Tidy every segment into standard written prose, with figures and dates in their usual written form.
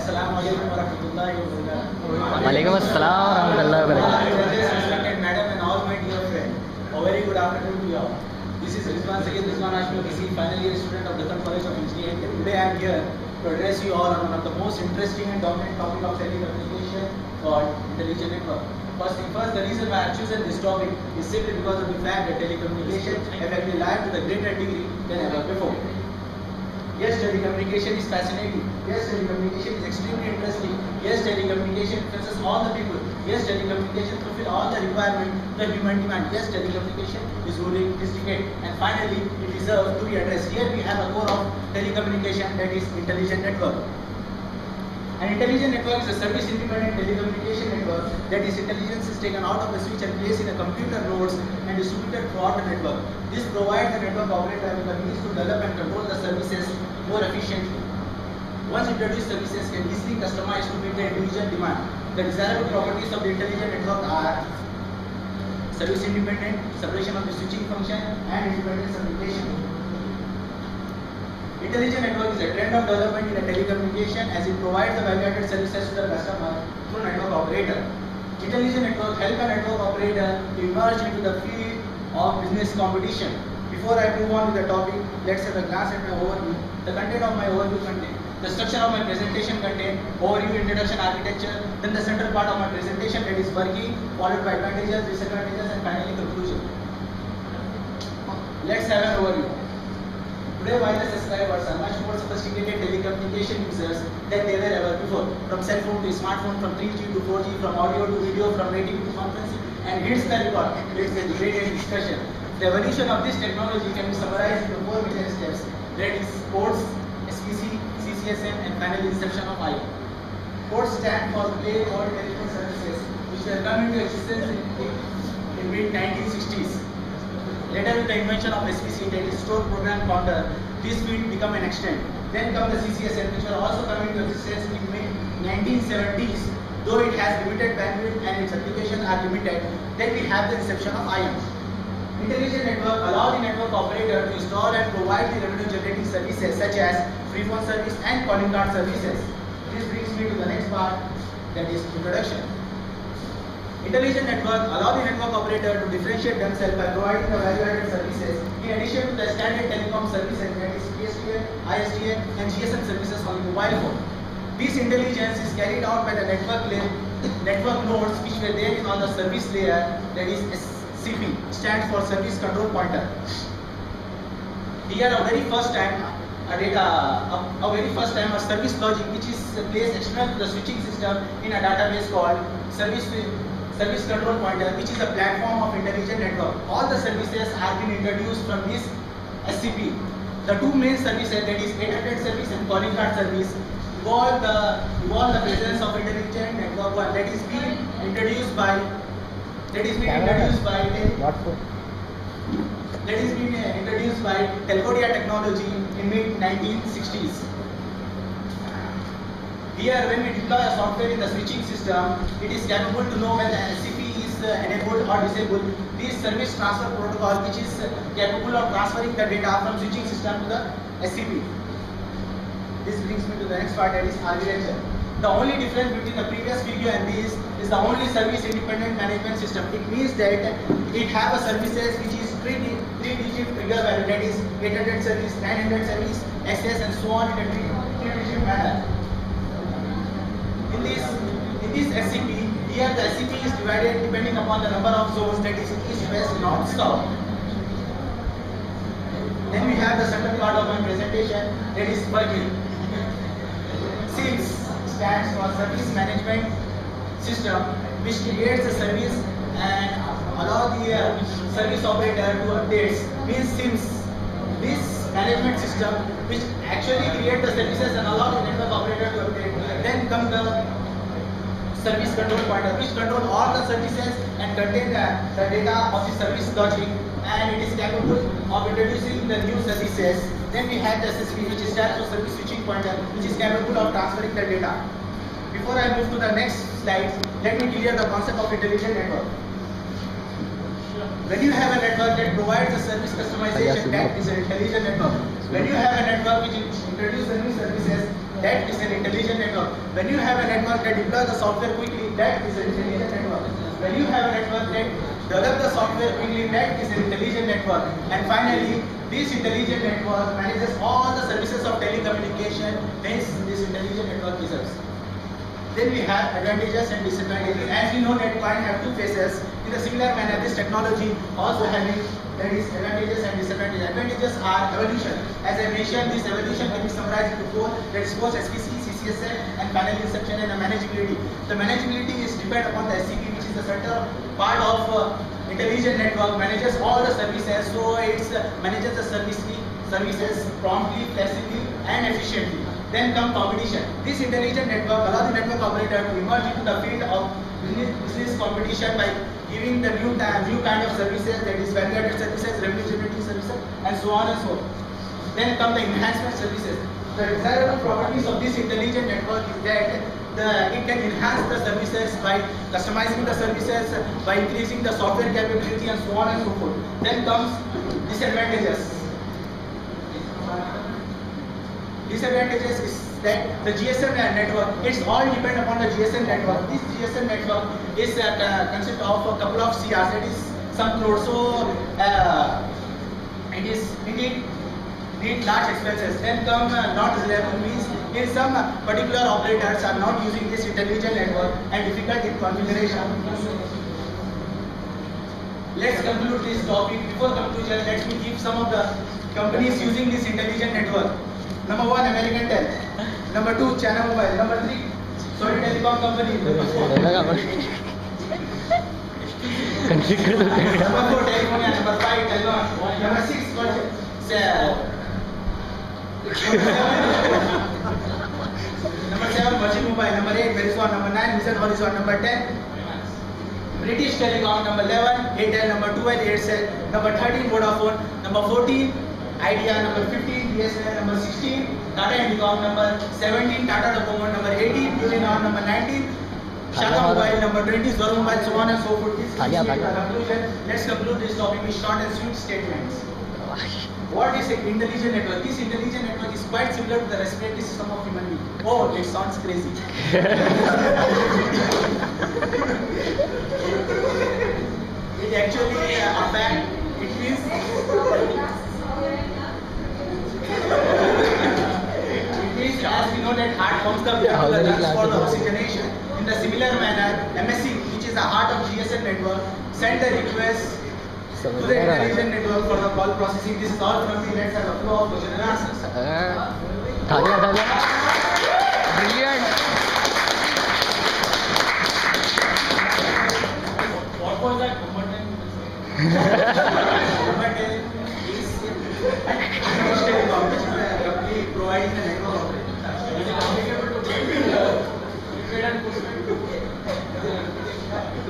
Assalamualaikum warahmatullahi wabarakatuh. Waalaikum assalam warahmatullahi wabarakatuh. Respected madam and all my dear friends, a very good afternoon to you all. This is Rizwan Sayyid Rizwan Ashmi BC, final year student of Deccan College of Engineering. Today I am here to address you all on one of the most interesting and dominant topic of telecommunication called intelligent network. First, the reason why I have chosen this topic is simply because of the fact that telecommunication affects life to a greater degree than ever before. Yes, telecommunication is fascinating. Yes, telecommunication is extremely interesting. Yes, telecommunication influences all the people. Yes, telecommunication fulfills all the requirements the human demand. Yes, telecommunication is ruling this decade. And finally, it deserves to be addressed. Here we have a core of telecommunication, that is intelligent network. An intelligent network is a service-independent telecommunication network that is intelligence is taken out of the switch and placed in a computer nodes and distributed throughout the network. This provides the network operator with the means to develop and control the services more efficiently. Once introduced services can easily customize to meet the individual demand. The desirable properties of the intelligent network are service-independent, separation of the switching function, and independence of application. Intelligent network is a trend of development in a telecommunication as it provides the value-added services to the customer through network operator. Intelligent network help a network operator to emerge into the field of business competition. Before I move on to the topic, let's have a glance at my overview. The content of my overview content. The structure of my presentation content, overview, introduction, architecture, then the central part of my presentation, that is working, followed by advantages, disadvantages, and finally conclusion. Let's have an overview. Today, wireless subscribers are much more sophisticated telecommunication users than they were ever before. From cell phone to smartphone, from 3G to 4G, from audio to video, from radio to conferencing, and here's the record. It's a debate and discussion. The evolution of this technology can be summarized into 4 major steps. That is ports, SPC, CCSM, and finally inception of IO. Ports stand for Play All Telephone Services, which were come into existence in mid-1960s. Later, with the invention of SPC, that is Stored Program Counter, this field become an extent. Then come the CCSM, which were also coming into existence in mid-1970s. Though it has limited bandwidth and its applications are limited, then we have the inception of IM. Intelligent network allow the network operator to install and provide the revenue-generating services such as free phone service and calling card services. This brings me to the next part, that is introduction. Intelligent network allow the network operator to differentiate themselves by providing the value-added services in addition to the standard telecom services, that is PSTN, ISDN, and GSM services on the mobile phone. This intelligence is carried out by the network nodes which were there on the service layer, that is SCP, stands for Service Control Pointer. Here, a very first time a service logic which is placed external to the switching system in a database called Service Control Pointer, which is a platform of intelligent network. All the services have been introduced from this SCP. The two main services, that is 800 service and calling card service, evolve the presence of intelligent network one that is being introduced by Telcodia technology in mid-1960s. Here, when we deploy a software in the switching system, it is capable to know whether SCP is enabled or disabled. This service transfer protocol, which is capable of transferring the data from switching system to the SCP. This brings me to the next part, that is architecture. The only difference between the previous video and this is the only service-independent management system. It means that it have a services which is three-digit trigger value, that is 800 service, 900 service, SS, and so on in a three-digit manner. In this SCP, here the SCP is divided depending upon the number of zones, that is east, west, north, south. Then we have the central part of my presentation, that is working. SIMS stands for Service Management System, which creates a service and allow the service operator to update. Means SIMS, this management system which actually create the services and allow the network operator to update. Then comes the Service Control Pointer, which control all the services and contain the data of the service logic, and it is capable of introducing the new services. Then we have the SSP, which stands for Service Switching Pointer, which is capable of transferring the data. Before I move to the next slide, let me clear the concept of intelligent network. When you have a network that provides a service customization, that is an intelligent network. When you have a network which introduces the new services, That is an intelligent network. When you have a network that deploys the software quickly, that is an intelligent network. When you have a network that develops the software quickly, that is an intelligent network. And finally, this intelligent network manages all the services of telecommunication. Hence, this intelligent network deserves. Then we have advantages and disadvantages. As we know that coin have two faces. In a similar manner, this technology also having that is advantages and disadvantages. Advantages are evolution. As I mentioned, this evolution can be summarized into four. That is first SPC, CCSL, and finally inception and manageability. The manageability is depend upon the SCP, which is the center part of intelligent network, manages all the services. So it manages the services promptly, flexibly, and efficiently. Then come competition. This intelligent network allows the network operator to emerge into the field of business competition by giving the new kind of services, that is value-added services, revenue-generating services, and so on and so on. Then come the enhancement services. The desirable properties of this intelligent network is that it can enhance the services by customizing the services, by increasing the software capability, and so on and so forth. Then comes disadvantages. Disadvantages is that the GSM network, it's all depend upon the GSM network. This GSM network is consist of a couple of CRs, that is some crores. So it need large expenses. Then come not reliable means in some particular operators are not using this intelligent network and difficult in configuration. Let's conclude this topic. Before conclusion, let me give some of the companies using this intelligent network. Number 1, American Tel. Number 2, China Mobile. Number 3, Sony Telecom Company. Number 4, Telefonia. Number 5, Telcom. Number 6, Number 7, Virgin Mobile. Number 8, Verizon. Number 9, Vision Horizon. Number 10, British Telecom. Number 11, Airtel. Number 12, Aircel. Number 13, Vodafone. Number 14, Idea. Number 15, BSNL. Number 16, Tata Indicom. Number 17, Tata Docomo. Number 18, Unicom. Number 19, Shaka Mobile. Number 20, Zoro Mobile. So on and so forth. This is the conclusion. Let's conclude this topic with short and sweet statements. What is an intelligent network? This intelligent network is quite similar to the respiratory system of human being. Oh, it sounds crazy. It actually a fact. It means as we know that heart pumps the blood to the lungs for the oxygenation. In the similar manner, MSC, which is the heart of GSM network, send the request to the intelligent network for the call processing. This is all from me. Let's have a flow of question and answers. Brilliant. What was that? Number 10 is British Telecom, which is a company providing the network operation.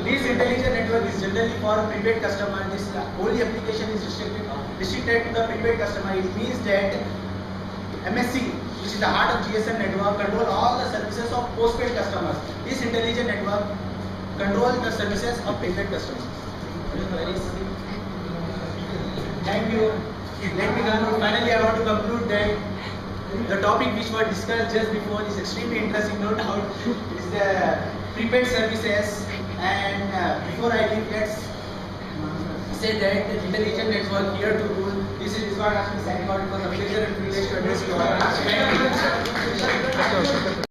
This intelligent network is generally for prepaid customer. This only application is restricted to the prepaid customer. It means that MSC, which is the heart of GSM network, control all the services of postpaid customers. This intelligent network controls the services of prepaid customers. Thank you. Let me conclude. Finally, I want to conclude that the topic which was discussed just before is extremely interesting, no doubt. It is the prepaid services. And before I leave, let's say that the intelligent network here to rule. This is Rizwan Ashmi signing out. It was a pleasure and privilege to address you all. Thank you.